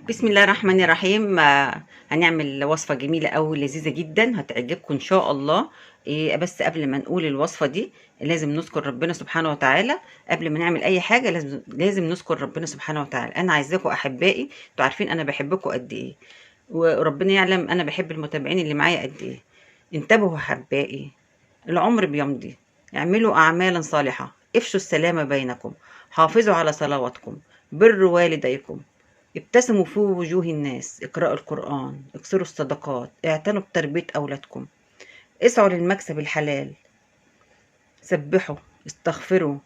بسم الله الرحمن الرحيم. هنعمل وصفة جميلة أوي لذيذة جدا هتعجبكم إن شاء الله. بس قبل ما نقول الوصفة دي لازم نذكر ربنا سبحانه وتعالى. قبل ما نعمل أي حاجة لازم نذكر ربنا سبحانه وتعالى. أنا عايزاكم أحبائي، أنتوا عارفين أنا بحبكم قد إيه، وربنا يعلم أنا بحب المتابعين اللي معايا قد إيه. انتبهوا أحبائي، العمر بيمضي. اعملوا أعمالا صالحة، افشوا السلام بينكم، حافظوا على صلواتكم، بروا والديكم، ابتسموا في وجوه الناس، اقرأوا القرآن، اكسروا الصدقات، اعتنوا بتربية أولادكم، اسعوا للمكسب الحلال، سبحوا، استغفروا،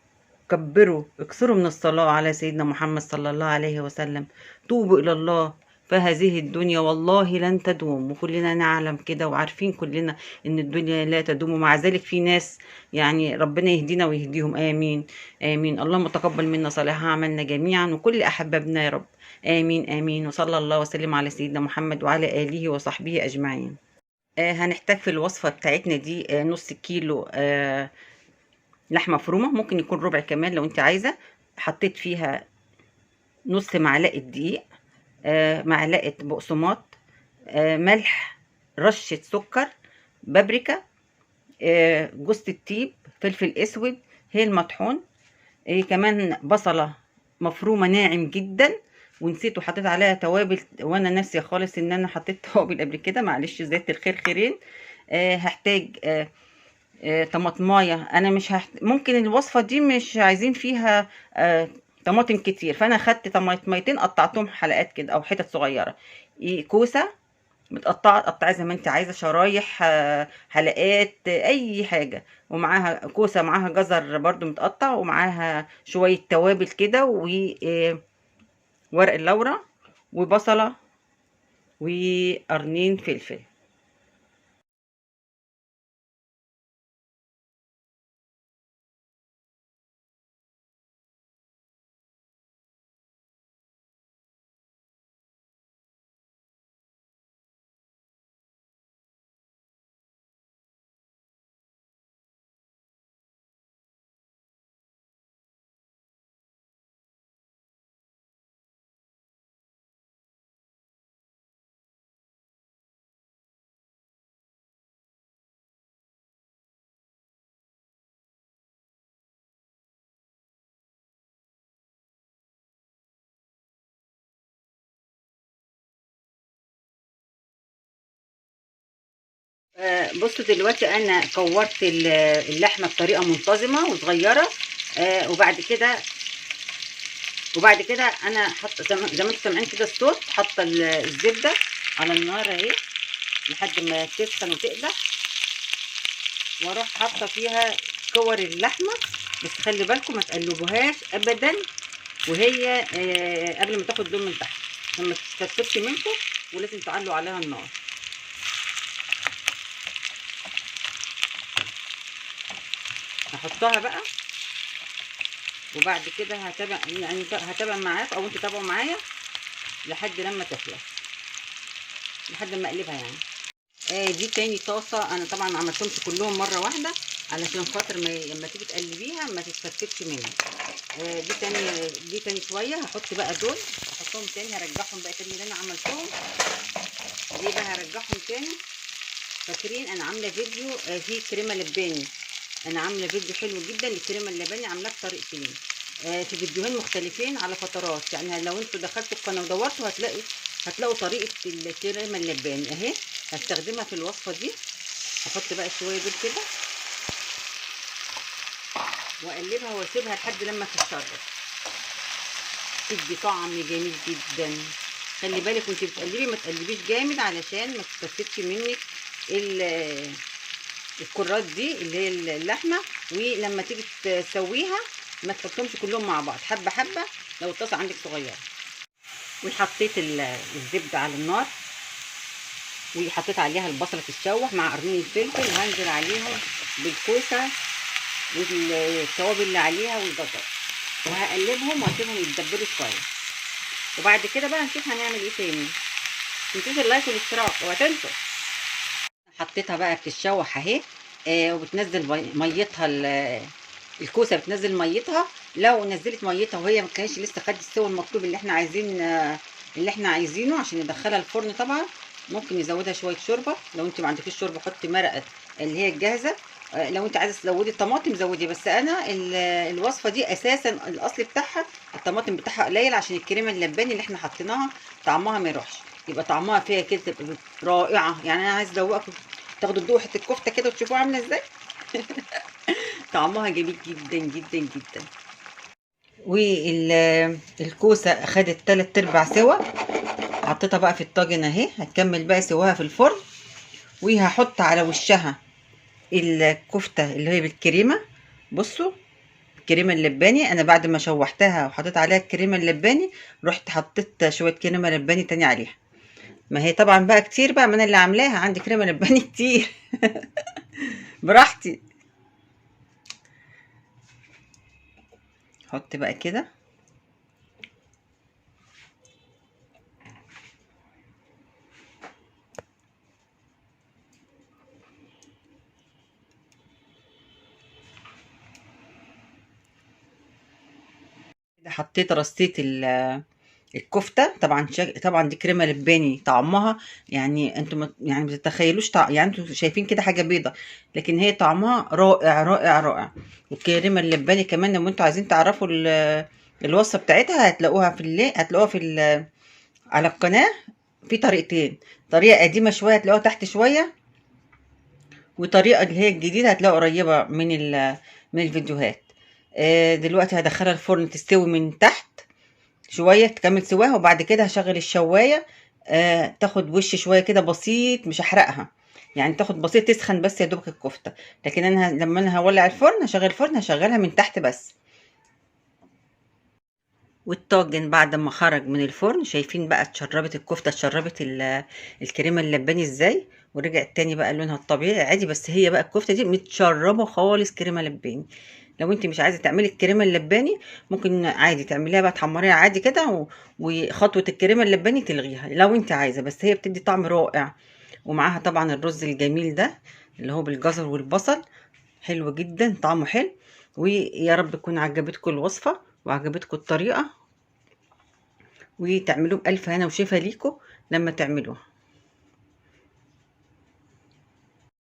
كبروا، اكثروا من الصلاة على سيدنا محمد صلى الله عليه وسلم، توبوا إلى الله، فهذه الدنيا والله لن تدوم، وكلنا نعلم كده وعارفين كلنا إن الدنيا لا تدوم، ومع ذلك في ناس يعني ربنا يهدينا ويهديهم. آمين آمين. اللهم تقبل منا صالح أعمالنا جميعا وكل أحبابنا يا رب. آمين آمين. وصلى الله وسلم على سيدنا محمد وعلى آله وصحبه أجمعين. هنحتاج في الوصفة بتاعتنا دي نص كيلو لحمة مفرومة، ممكن يكون ربع كمان لو انت عايزة. حطيت فيها نص معلقة دقيق، معلقة بقسماط، ملح، رشة سكر، بابريكا، جوز الطيب، فلفل اسود، هيل مطحون، كمان بصلة مفرومة ناعم جدا. ونسيت وحطيت عليها توابل، وانا ناسيه خالص ان انا حطيت توابل قبل كده، معلش، زيت الخير خيرين. هحتاج طماطمايه. انا مش ممكن الوصفه دي مش عايزين فيها طماطم كتير، فانا خدت طماطميتين قطعتهم حلقات كده او حتت صغيره. كوسه متقطعه، تقطعي زي ما انت عايزه، شرايح، حلقات، اي حاجه. ومعاها كوسه، معاها جزر برضو متقطع، ومعاها شويه توابل كده، وورق اللورة، وبصله، وقرنين فلفل. بصوا دلوقتي انا كورت اللحمه بطريقه منتظمه وصغيره. وبعد كده انا حاطه زي ما انتم سامعين كده الصوت، حاطه الزبده على النار اهي لحد ما تسخن وتقدح، واروح حاطه فيها كور اللحمه. بس خلي بالكم ما تقلبوهاش ابدا، وهي قبل ما تاخد لون من تحت عشان ما تتفتش منكم، ولازم تعلوا عليها النار. هحطها بقى، وبعد كده هتابع معاك او انتوا تابعوا معايا لحد لما تخلص، لحد ما اقلبها يعني. دي تاني طاسه. انا طبعا ما عملتهمش كلهم مره واحده علشان خاطر لما تيجي تقلبيها ما تتفتتش منك. دي تاني شويه. هحط بقى دول، هحطهم تاني، هرجعهم بقى تاني اللي انا عملتهم. دي بقى هرجعهم تاني. فاكرين انا عامله فيديو فيه كريمه لباني؟ انا عامله فيديو حلو جدا للكريمه اللباني، عاملاه بطريقتين في فيديوهين مختلفين على فترات. يعني لو انتوا دخلتوا القناه ودورتوا هتلاقوا طريقه الكريمه اللباني اهي. هستخدمها في الوصفه دي. هحط بقى شويه دول كده واقلبها واسيبها لحد لما تتشرب، تدي طعم جميل جدا. خلي بالك وانت بتقلبي ما تقلبيش جامد علشان ما تتفتش منك الكرات دي اللي هي اللحمه. ولما تيجي تسويها ما تحطهمش كلهم مع بعض، حبه حبه لو الطاسه عندك صغيره. وحطيت الزبده على النار، وحطيت عليها البصله تتشوح مع قرنين الفلفل، وهنزل عليهم بالكوسه والتوابل اللي عليها والجزر، وهقلبهم واسيبهم يتدبلوا شويه. وبعد كده بقى نشوف هنعمل ايه تاني. متنسوش اللايك والاشتراك، اوعى تنسوا. حطيتها بقى بتتشوح اهي. وبتنزل ميتها، الكوسه بتنزل ميتها. لو نزلت ميتها وهي ما كانش لسه خدت السوى المطلوب اللي احنا عايزين اللي احنا عايزينه عشان ندخلها الفرن. طبعا ممكن نزودها شويه شوربه، لو انت ما عندكيش شوربه حطي مرقه اللي هي الجاهزه. لو انت عايزه تزودي الطماطم زودي، بس انا الوصفه دي اساسا الاصل بتاعها الطماطم بتاعها قليل عشان الكريمه اللباني اللي احنا حطيناها طعمها ما يروحش، يبقى طعمها فيها كده تبقى رائعه. يعني انا عايزه ادوقكم تاخدوا تدوقوا حته الكفته كده وتشوفوها عامله ازاي. طعمها جميل جدا جدا جدا. والكوسه اخدت 3/4 سوا، حطيتها بقى في الطاجن اهي، هتكمل بقى سواها في الفرن. وهحط على وشها الكفته اللي هي بالكريمه. بصوا الكريمه اللباني، انا بعد ما شوحتها وحطيت عليها الكريمه اللباني رحت حطيت شويه كريمه لباني تاني عليها. ما هي طبعا بقى كتير بقى، ما انا اللي عاملاها عندي كريمه لباني كتير. براحتي. حط بقى كده. حطيت رصيت الكفته. طبعا طبعا دي كريمه لباني طعمها، يعني انتوا يعني ما تتخيلوش يعني انتوا شايفين كده حاجه بيضه، لكن هي طعمها رائع رائع رائع. والكريمه اللباني كمان لو انتوا عايزين تعرفوا الوصفه بتاعتها هتلاقوها على القناه. في طريقتين، طريقه قديمه شويه هتلاقوها تحت شويه، وطريقه اللي هي الجديده هتلاقوها قريبه من الفيديوهات. دلوقتي هدخلها الفرن تستوي من تحت شويه، تكمل سواها، وبعد كده هشغل الشوايه تاخد وش شويه كده بسيط، مش هحرقها يعني، تاخد بسيط تسخن بس يا دوبك الكفته. لكن انا لما انا هولع الفرن هشغل الفرن هشغلها من تحت بس. والطاجن بعد ما خرج من الفرن شايفين بقى اتشربت الكفته، اتشربت الكريمه اللباني ازاي، ورجعت تاني بقى لونها الطبيعي عادي. بس هي بقى الكفته دي متشربه خالص كريمه لباني. لو انت مش عايزه تعملي الكريمه اللباني ممكن عادي تعمليها بقى تحمريها عادي كده وخطوه الكريمه اللباني تلغيها لو انت عايزه، بس هي بتدي طعم رائع. ومعاها طبعا الرز الجميل ده اللي هو بالجزر والبصل، حلو جدا طعمه حلو. ويا رب تكون عجبتكم الوصفه وعجبتكم الطريقه، وتعملوه بألف هنا وشفا ليكم لما تعملوها.